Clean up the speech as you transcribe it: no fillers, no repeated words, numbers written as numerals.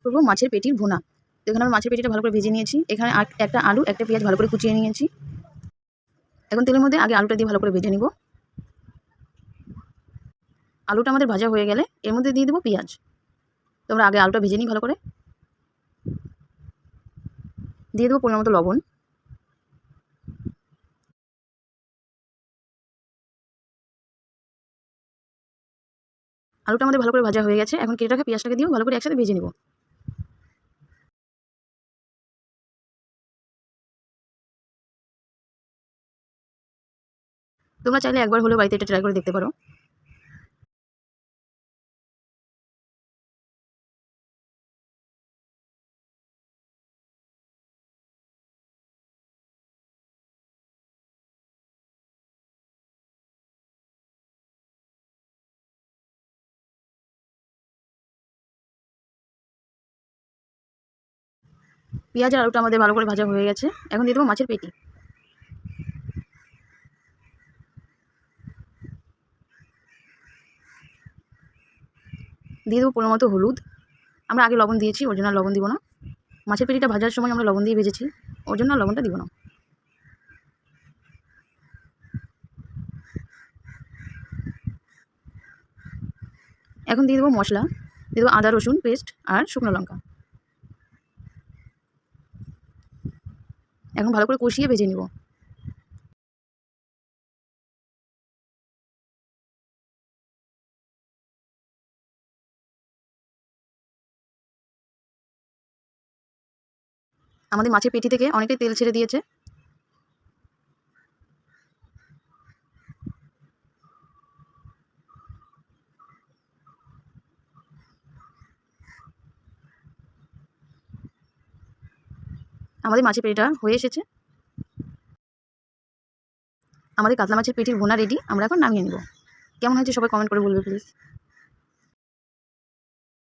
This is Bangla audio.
করবো মাছের পেটির ভুনা। তো এখানে আমি মাছের পেটিটা ভালো করে ভেজে নিয়েছি। এখানে একটা আলু, একটা পেঁয়াজ ভালো করে কুচিয়ে নিয়েছি। এখন তেলের মধ্যে আগে আলুটা দিয়ে ভালো করে ভেজে নিব। আলুটা আমাদের ভাজা হয়ে গেলে এর মধ্যে দিয়ে দেবো পেঁয়াজ। তো আমরা আগে আলুটা ভেজে নিই ভালো করে। দিয়ে দেবো পরিমাণ মতো লবণ। আলুটা আমাদের ভালো করে ভাজা হয়ে গেছে। এখন কেটে রাখা পেঁয়াজটাকে দিয়েও ভালো করে একসাথে ভেজে নেব। তোমরা চাইলে একবার হলেও বাড়িতে এটা ট্রাই করে দেখতে পারো। পেঁয়াজ আর আলুটা আমাদের ভালো করে ভাজা হয়ে গেছে। এখন দিয়ে দেবো মাছের পেটি। দিয়ে দেবো পরিমাণ মতো হলুদ। আমরা আগে লবণ দিয়েছি, ওর জন্য লবণ দিব না। মাছের পেটিটা ভাজার সময় আমরা লবণ দিয়ে ভেজেছি, ওর জন্য লবণটা দিব না। এখন দিয়ে দেবো মশলা। দিয়ে দেবো আদা রসুন পেস্ট আর শুকনো লঙ্কা। এখন ভালো করে কষিয়ে ভেজে নিব। আমাদের মাছের পেটি থেকে অনেকটাই তেল ছেড়ে দিয়েছে। আমাদের মাছের পেটিটা হয়ে এসেছে। আমাদের কাতলা মাছের পেটির ভুনা রেডি। আমরা এখন নামিয়ে নেব। কেমন হয়েছে সবাই কমেন্ট করে বলবে প্লিজ।